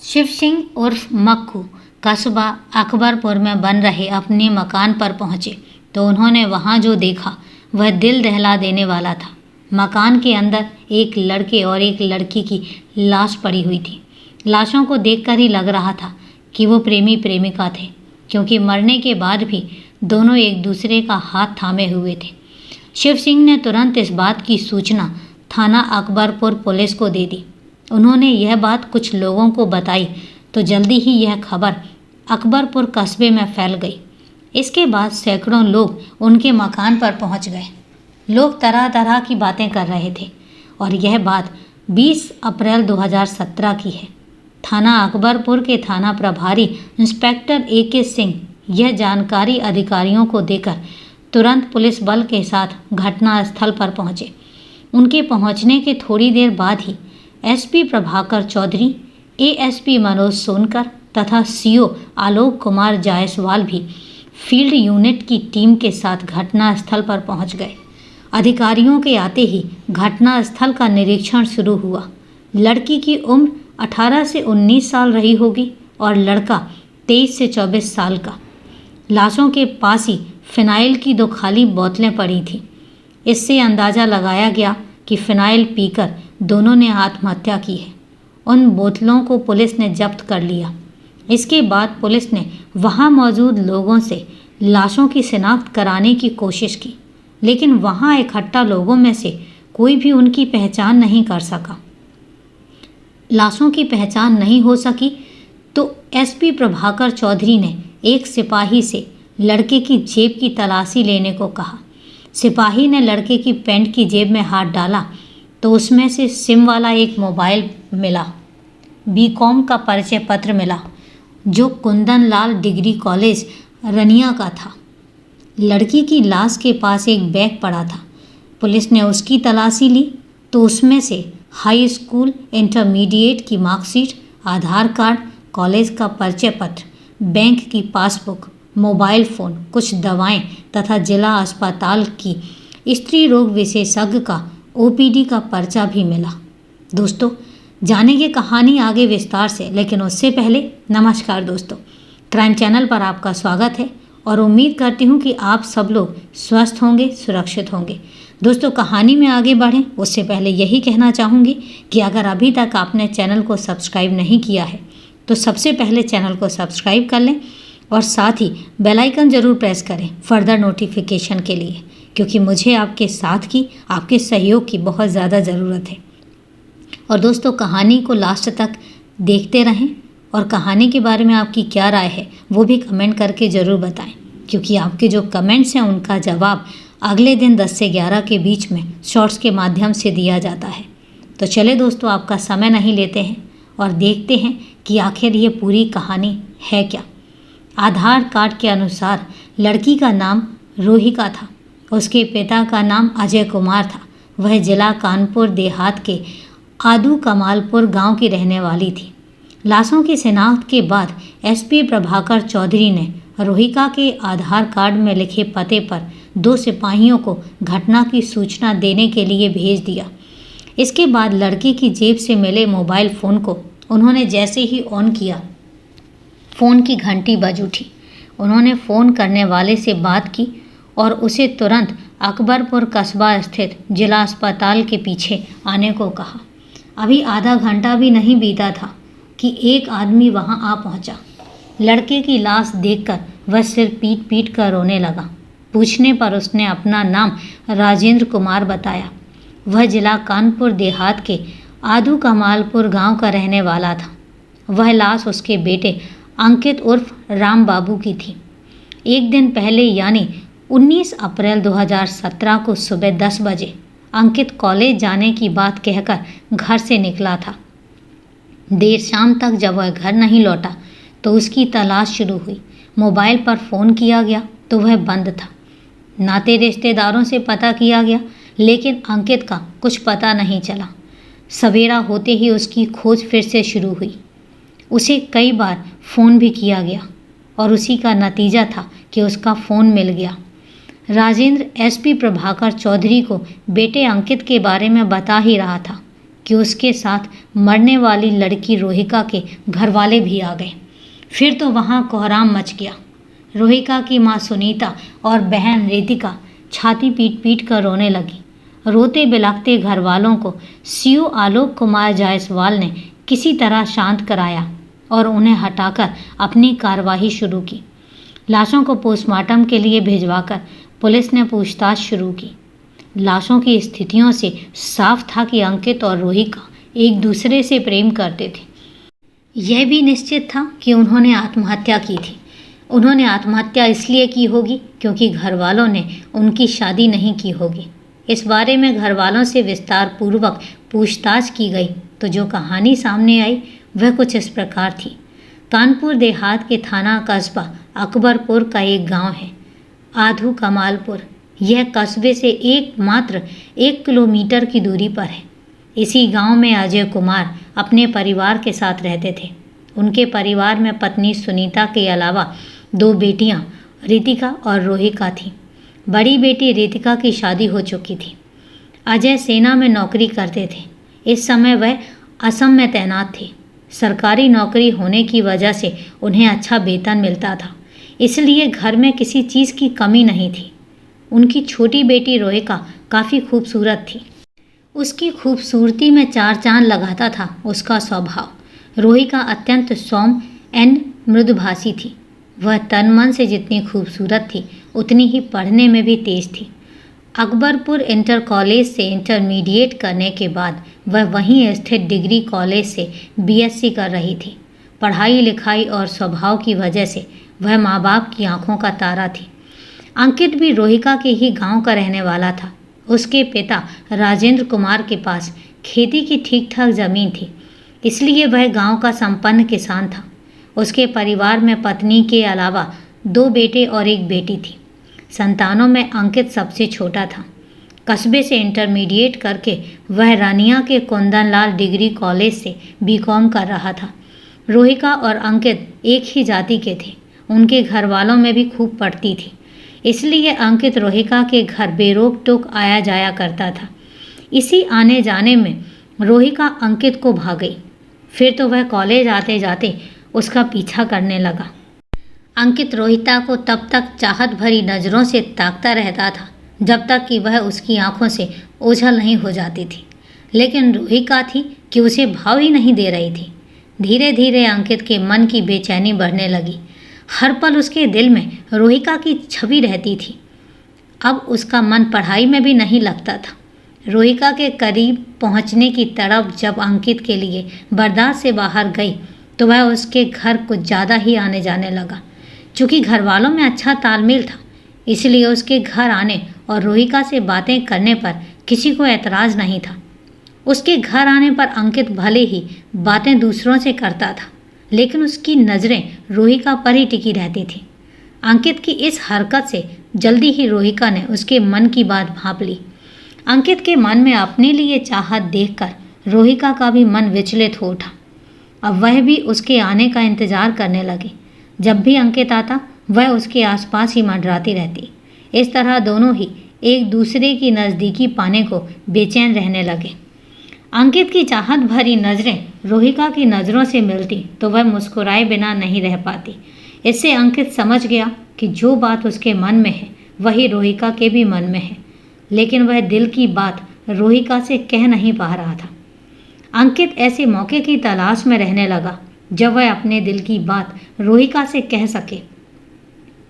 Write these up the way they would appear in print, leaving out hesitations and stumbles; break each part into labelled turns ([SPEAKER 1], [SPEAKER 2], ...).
[SPEAKER 1] शिव सिंह उर्फ मक्खू कस्बा अकबरपुर में बन रहे अपने मकान पर पहुंचे तो उन्होंने वहां जो देखा वह दिल दहला देने वाला था। मकान के अंदर एक लड़के और एक लड़की की लाश पड़ी हुई थी। लाशों को देखकर ही लग रहा था कि वो प्रेमी प्रेमिका थे, क्योंकि मरने के बाद भी दोनों एक दूसरे का हाथ थामे हुए थे। शिव सिंह ने तुरंत इस बात की सूचना थाना अकबरपुर पुलिस को दे दी। उन्होंने यह बात कुछ लोगों को बताई तो जल्दी ही यह खबर अकबरपुर कस्बे में फैल गई। इसके बाद सैकड़ों लोग उनके मकान पर पहुंच गए। लोग तरह तरह की बातें कर रहे थे और यह बात 20 अप्रैल 2017 की है। थाना अकबरपुर के थाना प्रभारी इंस्पेक्टर AK सिंह यह जानकारी अधिकारियों को देकर तुरंत पुलिस बल के साथ घटनास्थल पर पहुंचे। उनके पहुंचने के थोड़ी देर बाद ही SP प्रभाकर चौधरी, ASP मनोज सोनकर तथा CO आलोक कुमार जायसवाल भी फील्ड यूनिट की टीम के साथ घटनास्थल पर पहुंच गए। अधिकारियों के आते ही घटनास्थल का निरीक्षण शुरू हुआ। लड़की की उम्र 18 से 19 साल रही होगी और लड़का 23 से 24 साल का। लाशों के पास ही फिनाइल की 2 खाली बोतलें पड़ी थीं। इससे अंदाज़ा लगाया गया कि फिनाइल पीकर दोनों ने आत्महत्या की है। उन बोतलों को पुलिस ने जब्त कर लिया। इसके बाद पुलिस ने वहां मौजूद लोगों से लाशों की शिनाख्त कराने की कोशिश की, लेकिन वहां इकट्ठा लोगों में से कोई भी उनकी पहचान नहीं कर सका। लाशों की पहचान नहीं हो सकी तो SP प्रभाकर चौधरी ने एक सिपाही से लड़के की जेब की तलाशी लेने को कहा। सिपाही ने लड़के की पैंट की जेब में हाथ डाला तो उसमें से सिम वाला एक मोबाइल मिला। BCom का परिचय पत्र मिला जो कुंदन लाल डिग्री कॉलेज रनिया का था। लड़की की लाश के पास एक बैग पड़ा था। पुलिस ने उसकी तलाशी ली तो उसमें से हाई स्कूल इंटरमीडिएट की मार्कशीट, आधार कार्ड, कॉलेज का परिचय पत्र, बैंक की पासबुक, मोबाइल फ़ोन, कुछ दवाएं तथा जिला अस्पताल की स्त्री रोग विशेषज्ञ का OPD का पर्चा भी मिला। दोस्तों, जानेंगे कहानी आगे विस्तार से, लेकिन उससे पहले नमस्कार दोस्तों, क्राइम चैनल पर आपका स्वागत है और उम्मीद करती हूँ कि आप सब लोग स्वस्थ होंगे, सुरक्षित होंगे। दोस्तों, कहानी में आगे बढ़ें उससे पहले यही कहना चाहूँगी कि अगर अभी तक आपने चैनल को सब्सक्राइब नहीं किया है तो सबसे पहले चैनल को सब्सक्राइब कर लें और साथ ही बेल आइकन ज़रूर प्रेस करें फर्दर नोटिफिकेशन के लिए, क्योंकि मुझे आपके साथ की, आपके सहयोग की बहुत ज़्यादा ज़रूरत है। और दोस्तों, कहानी को लास्ट तक देखते रहें और कहानी के बारे में आपकी क्या राय है वो भी कमेंट करके ज़रूर बताएं, क्योंकि आपके जो कमेंट्स हैं उनका जवाब अगले दिन 10 से 11 के बीच में शॉर्ट्स के माध्यम से दिया जाता है। तो चले दोस्तों, आपका समय नहीं लेते हैं और देखते हैं कि आखिर ये पूरी कहानी है क्या। आधार कार्ड के अनुसार लड़की का नाम रोहिका था। उसके पिता का नाम अजय कुमार था। वह जिला कानपुर देहात के आदू कमालपुर गांव की रहने वाली थी। लाशों की शिनाख्त के बाद SP प्रभाकर चौधरी ने रोहिका के आधार कार्ड में लिखे पते पर 2 सिपाहियों को घटना की सूचना देने के लिए भेज दिया। इसके बाद लड़की की जेब से मिले मोबाइल फ़ोन को उन्होंने जैसे ही ऑन किया, फ़ोन की घंटी बज उठी। उन्होंने फ़ोन करने वाले से बात की और उसे तुरंत अकबरपुर कस्बा स्थित जिला अस्पताल के पीछे आने को कहा। अभी आधा घंटा भी नहीं बीता था कि एक आदमी वहां आ पहुंचा। लड़के की लाश देखकर वह सिर पीट पीट कर रोने लगा। पूछने पर उसने अपना नाम राजेंद्र कुमार बताया। वह जिला कानपुर देहात के आदू कमालपुर गांव का रहने वाला था। वह लाश उसके बेटे अंकित उर्फ राम बाबू की थी। एक दिन पहले यानी 19 अप्रैल 2017 को सुबह 10 बजे अंकित कॉलेज जाने की बात कहकर घर से निकला था। देर शाम तक जब वह घर नहीं लौटा तो उसकी तलाश शुरू हुई। मोबाइल पर फ़ोन किया गया तो वह बंद था। नाते रिश्तेदारों से पता किया गया, लेकिन अंकित का कुछ पता नहीं चला। सवेरा होते ही उसकी खोज फिर से शुरू हुई। उसे कई बार फ़ोन भी किया गया और उसी का नतीजा था कि उसका फ़ोन मिल गया। राजेंद्र SP प्रभाकर चौधरी को बेटे अंकित के बारे में बता ही रहा था कि उसके साथ मरने वाली लड़की रोहिका के घर वाले भी आ गए। फिर तो वहाँ कोहराम मच गया। रोहिका की माँ सुनीता और बहन रितिका छाती पीट पीट कर रोने लगी। रोते बिलखते घर वालों को सीओ आलोक कुमार जायसवाल ने किसी तरह शांत कराया और उन्हें हटाकर अपनी कार्यवाही शुरू की। लाशों को पोस्टमार्टम के लिए भिजवाकर पुलिस ने पूछताछ शुरू की। लाशों की स्थितियों से साफ था कि अंकित और रोहिका एक दूसरे से प्रेम करते थे। यह भी निश्चित था कि उन्होंने आत्महत्या की थी। उन्होंने आत्महत्या इसलिए की होगी क्योंकि घर वालों ने उनकी शादी नहीं की होगी। इस बारे में घर वालों से विस्तार पूर्वक पूछताछ की गई तो जो कहानी सामने आई वह कुछ इस प्रकार थी। कानपुर देहात के थाना कस्बा अकबरपुर का एक गांव है, आधू कमालपुर। यह कस्बे से मात्र 1 किलोमीटर की दूरी पर है। इसी गांव में अजय कुमार अपने परिवार के साथ रहते थे। उनके परिवार में पत्नी सुनीता के अलावा 2 बेटियां रितिका और रोहिका थीं। बड़ी बेटी रितिका की शादी हो चुकी थी। अजय सेना में नौकरी करते थे। इस समय वह असम में तैनात थे। सरकारी नौकरी होने की वजह से उन्हें अच्छा वेतन मिलता था, इसलिए घर में किसी चीज़ की कमी नहीं थी। उनकी छोटी बेटी रोहिका काफ़ी खूबसूरत थी। उसकी खूबसूरती में 4 चांद लगाता था उसका स्वभाव। रोहिका अत्यंत सौम्य एवं मृदुभाषी थी। वह तन मन से जितनी खूबसूरत थी उतनी ही पढ़ने में भी तेज थी। अकबरपुर इंटर कॉलेज से इंटरमीडिएट करने के बाद वह वहीं स्थित डिग्री कॉलेज से बीएससी कर रही थी। पढ़ाई लिखाई और स्वभाव की वजह से वह माँ बाप की आंखों का तारा थी। अंकित भी रोहिका के ही गांव का रहने वाला था। उसके पिता राजेंद्र कुमार के पास खेती की ठीक ठाक ज़मीन थी, इसलिए वह गांव का संपन्न किसान था। उसके परिवार में पत्नी के अलावा 2 बेटे और 1 बेटी थी। संतानों में अंकित सबसे छोटा था। कस्बे से इंटरमीडिएट करके वह रानिया के कुंदनलाल डिग्री कॉलेज से बीकॉम कर रहा था। रोहिका और अंकित एक ही जाति के थे। उनके घर वालों में भी खूब पड़ती थी, इसलिए अंकित रोहिका के घर बेरोक टोक आया जाया करता था। इसी आने जाने में रोहिका अंकित को भा गई। फिर तो वह कॉलेज आते जाते उसका पीछा करने लगा। अंकित रोहिता को तब तक चाहत भरी नज़रों से ताकता रहता था जब तक कि वह उसकी आंखों से ओझल नहीं हो जाती थी, लेकिन रोहिका थी कि उसे भाव ही नहीं दे रही थी। धीरे धीरे अंकित के मन की बेचैनी बढ़ने लगी। हर पल उसके दिल में रोहिका की छवि रहती थी। अब उसका मन पढ़ाई में भी नहीं लगता था। रोहिका के करीब पहुंचने की तड़प जब अंकित के लिए बर्दाश्त से बाहर गई तो वह उसके घर कुछ ज़्यादा ही आने जाने लगा। चूँकि घर वालों में अच्छा तालमेल था, इसलिए उसके घर आने और रोहिका से बातें करने पर किसी को ऐतराज़ नहीं था। उसके घर आने पर अंकित भले ही बातें दूसरों से करता था, लेकिन उसकी नज़रें रोहिका पर ही टिकी रहती थी। अंकित की इस हरकत से जल्दी ही रोहिका ने उसके मन की बात भांप ली। अंकित के मन में अपने लिए चाहत देखकर रोहिका का भी मन विचलित हो उठा। अब वह भी उसके आने का इंतज़ार करने लगी। जब भी अंकित आता वह उसके आसपास ही मंडराती रहती। इस तरह दोनों ही एक दूसरे की नज़दीकी पाने को बेचैन रहने लगे। अंकित की चाहत भरी नज़रें रोहिका की नज़रों से मिलती तो वह मुस्कुराए बिना नहीं रह पाती। इससे अंकित समझ गया कि जो बात उसके मन में है वही रोहिका के भी मन में है, लेकिन वह दिल की बात रोहिका से कह नहीं पा रहा था। अंकित ऐसे मौके की तलाश में रहने लगा जब वह अपने दिल की बात रोहिका से कह सके।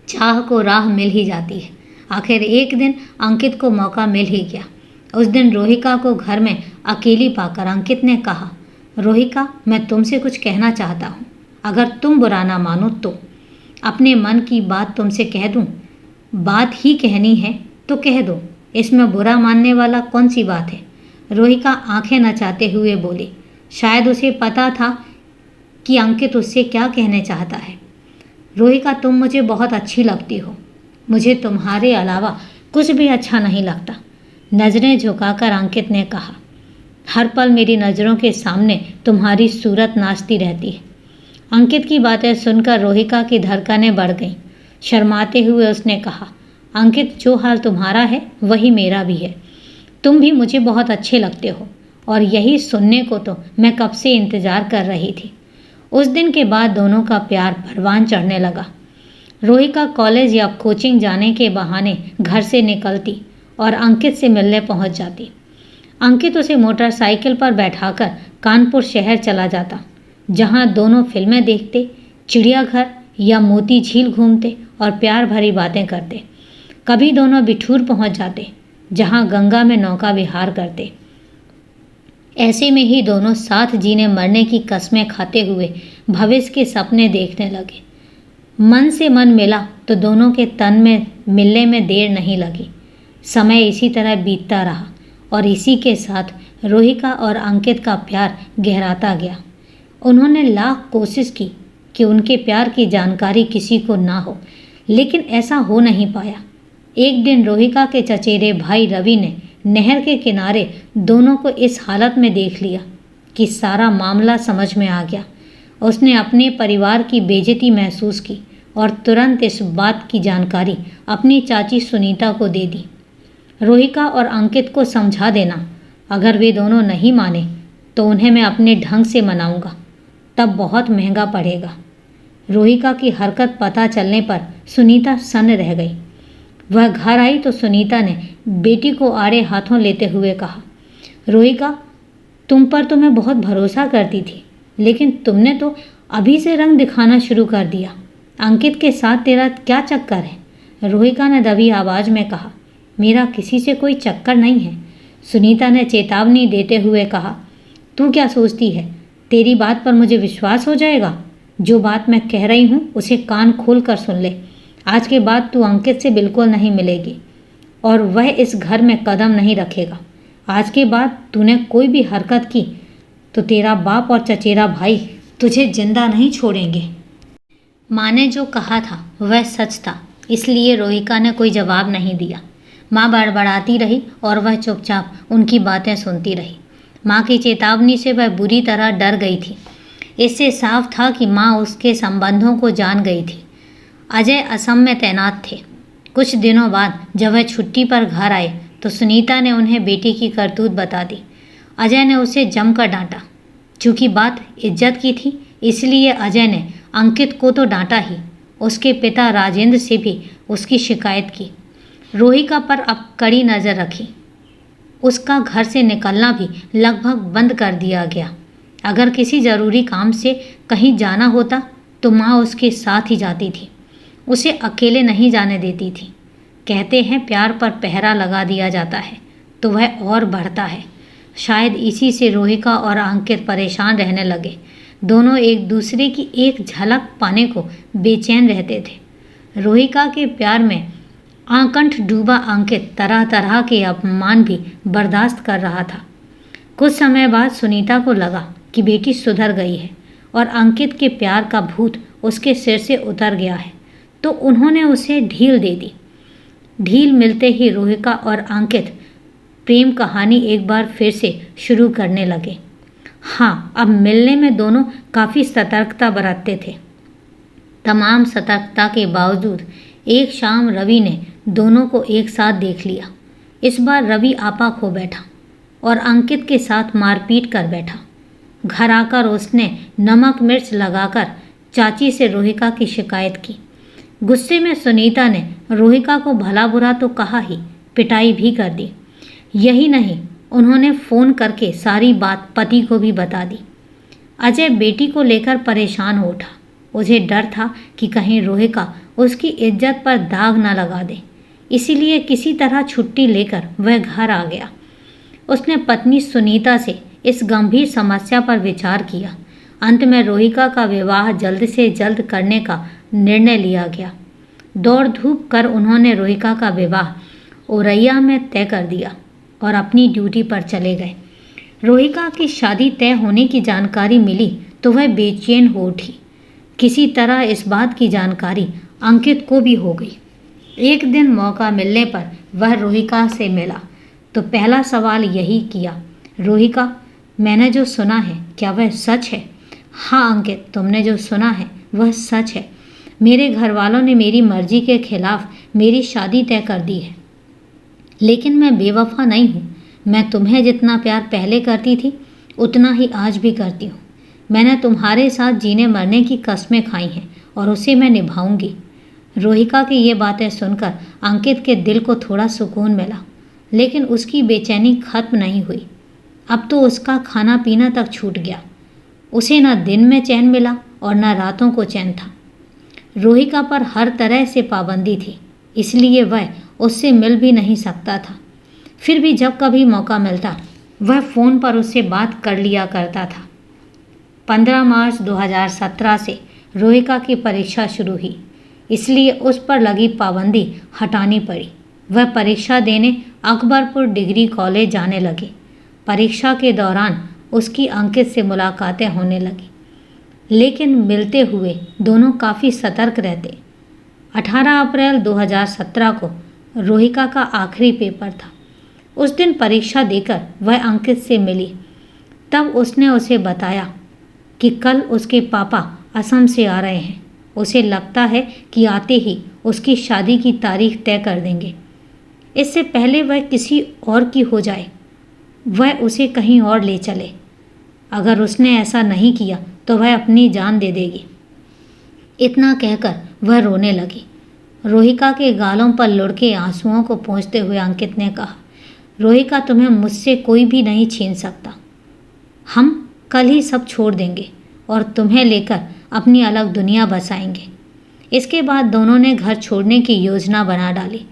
[SPEAKER 1] चाह को राह मिल ही जाती है। आखिर एक दिन अंकित को मौका मिल ही गया। उस दिन रोहिका को घर में अकेली पाकर अंकित ने कहा, रोहिका, मैं तुमसे कुछ कहना चाहता हूँ। अगर तुम बुरा ना मानो तो अपने मन की बात तुमसे कह दूँ। बात ही कहनी है तो कह दो, इसमें बुरा मानने वाला कौन सी बात है। रोहिका आंखें नचाते हुए बोली। शायद उसे पता था कि अंकित उससे क्या कहने चाहता है। रोहिका, तुम मुझे बहुत अच्छी लगती हो। मुझे तुम्हारे अलावा कुछ भी अच्छा नहीं लगता। नज़रें झुकाकर अंकित ने कहा, हर पल मेरी नज़रों के सामने तुम्हारी सूरत नाचती रहती है। अंकित की बातें सुनकर रोहिका की धड़कनें बढ़ गईं। शर्माते हुए उसने कहा, अंकित, जो हाल तुम्हारा है वही मेरा भी है। तुम भी मुझे बहुत अच्छे लगते हो और यही सुनने को तो मैं कब से इंतज़ार कर रही थी। उस दिन के बाद दोनों का प्यार परवान चढ़ने लगा। रोहिका कॉलेज या कोचिंग जाने के बहाने घर से निकलती और अंकित से मिलने पहुंच जाती। अंकित उसे मोटरसाइकिल पर बैठाकर कानपुर शहर चला जाता, जहां दोनों फिल्में देखते, चिड़ियाघर या मोती झील घूमते और प्यार भरी बातें करते। कभी दोनों बिठूर पहुंच जाते, जहां गंगा में नौका विहार करते। ऐसे में ही दोनों साथ जीने मरने की कस्में खाते हुए भविष्य के सपने देखने लगे। मन से मन मिला तो दोनों के तन में मिलने में देर नहीं लगी। समय इसी तरह बीतता रहा और इसी के साथ रोहिका और अंकित का प्यार गहराता गया। उन्होंने लाख कोशिश की कि उनके प्यार की जानकारी किसी को ना हो, लेकिन ऐसा हो नहीं पाया। एक दिन रोहिका के चचेरे भाई रवि ने नहर के किनारे दोनों को इस हालत में देख लिया कि सारा मामला समझ में आ गया। उसने अपने परिवार की बेइज्जती महसूस की और तुरंत इस बात की जानकारी अपनी चाची सुनीता को दे दी। रोहिका और अंकित को समझा देना, अगर वे दोनों नहीं माने तो उन्हें मैं अपने ढंग से मनाऊंगा, तब बहुत महंगा पड़ेगा। रोहिका की हरकत पता चलने पर सुनीता सन्न रह गई। वह घर आई तो सुनीता ने बेटी को आड़े हाथों लेते हुए कहा, रोहिका, तुम पर तो मैं बहुत भरोसा करती थी, लेकिन तुमने तो अभी से रंग दिखाना शुरू कर दिया। अंकित के साथ तेरा क्या चक्कर है? रोहिका ने दबी आवाज़ में कहा, मेरा किसी से कोई चक्कर नहीं है। सुनीता ने चेतावनी देते हुए कहा, तू क्या सोचती है, तेरी बात पर मुझे विश्वास हो जाएगा? जो बात मैं कह रही हूँ उसे कान खोल कर सुन ले। आज के बाद तू अंकित से बिल्कुल नहीं मिलेगी और वह इस घर में कदम नहीं रखेगा। आज के बाद तूने कोई भी हरकत की तो तेरा बाप और चचेरा भाई तुझे जिंदा नहीं छोड़ेंगे। माँ ने जो कहा था वह सच था, इसलिए रोहिका ने कोई जवाब नहीं दिया। माँ बड़बड़ाती रही और वह चुपचाप उनकी बातें सुनती रही। माँ की चेतावनी से वह बुरी तरह डर गई थी। इससे साफ था कि माँ उसके संबंधों को जान गई थी। अजय असम में तैनात थे। कुछ दिनों बाद जब वह छुट्टी पर घर आए तो सुनीता ने उन्हें बेटी की करतूत बता दी। अजय ने उसे जमकर डांटा। चूँकि बात इज्जत की थी, इसलिए अजय ने अंकित को तो डांटा ही, उसके पिता राजेंद्र से भी उसकी शिकायत की। रोहिका पर अब कड़ी नज़र रखी। उसका घर से निकलना भी लगभग बंद कर दिया गया। अगर किसी ज़रूरी काम से कहीं जाना होता तो माँ उसके साथ ही जाती थी, उसे अकेले नहीं जाने देती थी। कहते हैं प्यार पर पहरा लगा दिया जाता है तो वह और बढ़ता है। शायद इसी से रोहिका और अंकित परेशान रहने लगे। दोनों एक दूसरे की एक झलक पाने को बेचैन रहते थे। रोहिका के प्यार में आकंठ डूबा अंकित तरह तरह के अपमान भी बर्दाश्त कर रहा था। कुछ समय बाद सुनीता को लगा कि बेटी सुधर गई है और अंकित के प्यार का भूत उसके सिर से उतर गया है, तो उन्होंने उसे ढील दे दी। ढील मिलते ही रोहिका और अंकित प्रेम कहानी एक बार फिर से शुरू करने लगे। हाँ, अब मिलने में दोनों काफ़ी सतर्कता बरतते थे। तमाम सतर्कता के बावजूद एक शाम रवि ने दोनों को एक साथ देख लिया। इस बार रवि आपा खो बैठा और अंकित के साथ मारपीट कर बैठा। घर आकर उसने नमक मिर्च लगाकर चाची से रोहिका की शिकायत की। गुस्से में सुनीता ने रोहिका को भला बुरा तो कहा ही, पिटाई भी कर दी। यही नहीं, उन्होंने फ़ोन करके सारी बात पति को भी बता दी। अजय बेटी को लेकर परेशान हो उठा। उसे डर था कि कहीं रोहिका उसकी इज्जत पर दाग न लगा दे, इसीलिए किसी तरह छुट्टी लेकर वह घर आ गया। उसने पत्नी सुनीता से इस गंभीर समस्या पर विचार किया। अंत में रोहिका का विवाह जल्द से जल्द करने का निर्णय लिया गया। दौड़ धूप कर उन्होंने रोहिका का विवाह औरैया में तय कर दिया और अपनी ड्यूटी पर चले गए। रोहिका की शादी तय होने की जानकारी मिली तो वह बेचैन हो उठी। किसी तरह इस बात की जानकारी अंकित को भी हो गई। एक दिन मौका मिलने पर वह रोहिका से मिला तो पहला सवाल यही किया, रोहिका, मैंने जो सुना है क्या वह सच है? हाँ अंकित, तुमने जो सुना है वह सच है। मेरे घर वालों ने मेरी मर्जी के खिलाफ मेरी शादी तय कर दी है। लेकिन मैं बेवफा नहीं हूँ। मैं तुम्हें जितना प्यार पहले करती थी उतना ही आज भी करती हूँ। मैंने तुम्हारे साथ जीने मरने की कस्में खाई हैं और उसे मैं निभाऊंगी। रोहिका की ये बातें सुनकर अंकित के दिल को थोड़ा सुकून मिला, लेकिन उसकी बेचैनी खत्म नहीं हुई। अब तो उसका खाना पीना तक छूट गया। उसे न दिन में चैन मिला और न रातों को चैन था। रोहिका पर हर तरह से पाबंदी थी, इसलिए वह उससे मिल भी नहीं सकता था। फिर भी जब कभी मौका मिलता वह फ़ोन पर उससे बात कर लिया करता था। 15 मार्च 2017 से रोहिका की परीक्षा शुरू हुई, इसलिए उस पर लगी पाबंदी हटानी पड़ी। वह परीक्षा देने अकबरपुर डिग्री कॉलेज जाने लगी। परीक्षा के दौरान उसकी अंकित से मुलाकातें होने लगी, लेकिन मिलते हुए दोनों काफ़ी सतर्क रहते। 18 अप्रैल 2017 को रोहिका का आखिरी पेपर था। उस दिन परीक्षा देकर वह अंकित से मिली। तब उसने उसे बताया कि कल उसके पापा असम से आ रहे हैं। उसे लगता है कि आते ही उसकी शादी की तारीख तय कर देंगे। इससे पहले वह किसी और की हो जाए, वह उसे कहीं और ले चले। अगर उसने ऐसा नहीं किया तो वह अपनी जान दे देगी। इतना कहकर वह रोने लगी। रोहिका के गालों पर लुढ़के आंसुओं को पोंछते हुए अंकित ने कहा, रोहिका, तुम्हें मुझसे कोई भी नहीं छीन सकता। हम कल ही सब छोड़ देंगे और तुम्हें लेकर अपनी अलग दुनिया बसाएंगे। इसके बाद दोनों ने घर छोड़ने की योजना बना डाली।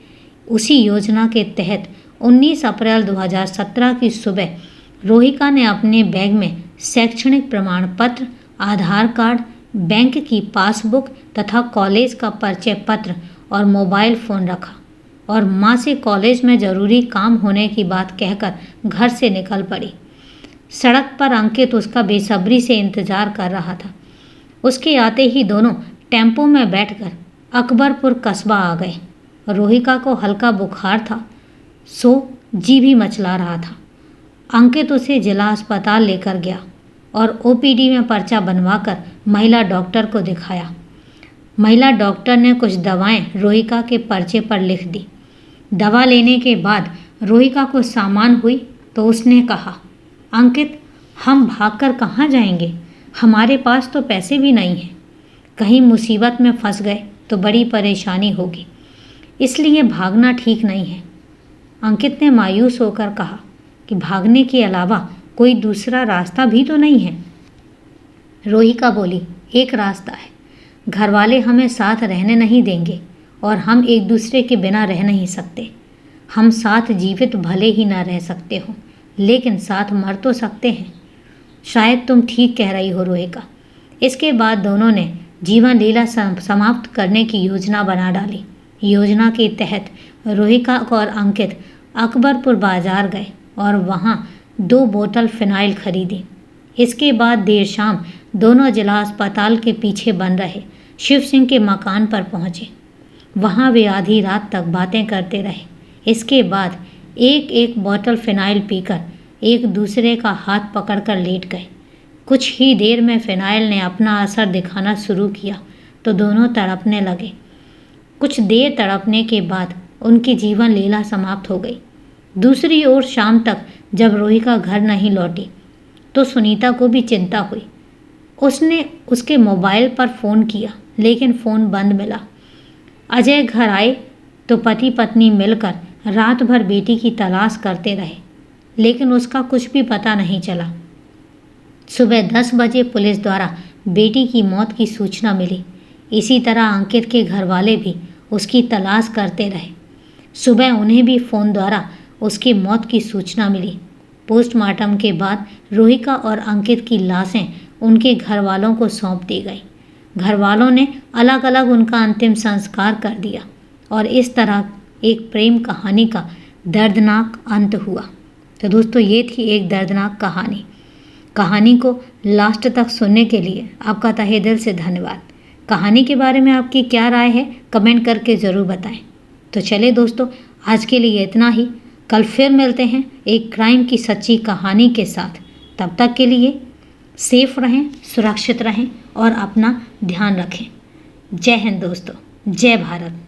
[SPEAKER 1] उसी योजना के तहत 19 अप्रैल 2017 की सुबह रोहिका ने अपने बैग में शैक्षणिक प्रमाण पत्र, आधार कार्ड, बैंक की पासबुक तथा कॉलेज का परिचय पत्र और मोबाइल फ़ोन रखा और माँ से कॉलेज में ज़रूरी काम होने की बात कहकर घर से निकल पड़ी। सड़क पर अंकित उसका बेसब्री से इंतज़ार कर रहा था। उसके आते ही दोनों टेम्पो में बैठकर अकबरपुर कस्बा आ गए। रोहिका को हल्का बुखार था, सो जी भी मचला रहा था। अंकित उसे जिला अस्पताल लेकर गया और ओपीडी में पर्चा बनवाकर महिला डॉक्टर को दिखाया। महिला डॉक्टर ने कुछ दवाएं रोहिका के पर्चे पर लिख दी। दवा लेने के बाद रोहिका को सामान हुई तो उसने कहा, अंकित, हम भागकर कहाँ जाएंगे? हमारे पास तो पैसे भी नहीं हैं। कहीं मुसीबत में फंस गए तो बड़ी परेशानी होगी, इसलिए भागना ठीक नहीं है। अंकित ने मायूस होकर कहा कि भागने के अलावा कोई दूसरा रास्ता भी तो नहीं है। रोहिका बोली, एक रास्ता है। घर वाले हमें साथ रहने नहीं देंगे और हम एक दूसरे के बिना रह नहीं सकते। हम साथ जीवित भले ही ना रह सकते हो, लेकिन साथ मर तो सकते हैं। शायद तुम ठीक कह रही हो रोहिका। इसके बाद दोनों ने जीवन लीला समाप्त करने की योजना बना डाली। योजना के तहत रोहिका और अंकित अकबरपुर बाजार गए और वहाँ 2 बोतल फिनाइल खरीदी। इसके बाद देर शाम दोनों जिला अस्पताल के पीछे बन रहे शिव सिंह के मकान पर पहुँचे। वहाँ वे आधी रात तक बातें करते रहे। इसके बाद एक एक बोतल फिनाइल पीकर एक दूसरे का हाथ पकड़कर लेट गए। कुछ ही देर में फिनाइल ने अपना असर दिखाना शुरू किया तो दोनों तड़पने लगे। कुछ देर तड़पने के बाद उनकी जीवन लीला समाप्त हो गई। दूसरी ओर शाम तक जब रोहिका घर नहीं लौटी तो सुनीता को भी चिंता हुई। उसने उसके मोबाइल पर फ़ोन किया, लेकिन फ़ोन बंद मिला। अजय घर आए तो पति पत्नी मिलकर रात भर बेटी की तलाश करते रहे, लेकिन उसका कुछ भी पता नहीं चला। सुबह 10 बजे पुलिस द्वारा बेटी की मौत की सूचना मिली। इसी तरह अंकित के घर वाले भी उसकी तलाश करते रहे। सुबह उन्हें भी फ़ोन द्वारा उसकी मौत की सूचना मिली। पोस्टमार्टम के बाद रोहिका और अंकित की लाशें उनके घर वालों को सौंप दी गई। घर वालों ने अलग अलग उनका अंतिम संस्कार कर दिया और इस तरह एक प्रेम कहानी का दर्दनाक अंत हुआ। तो दोस्तों, ये थी एक दर्दनाक कहानी। कहानी को लास्ट तक सुनने के लिए आपका तहे दिल से धन्यवाद। कहानी के बारे में आपकी क्या राय है, कमेंट करके ज़रूर बताएं। तो चले दोस्तों, आज के लिए इतना ही। कल फिर मिलते हैं एक क्राइम की सच्ची कहानी के साथ। तब तक के लिए सेफ रहें, सुरक्षित रहें और अपना ध्यान रखें। जय हिंद दोस्तों, जय भारत।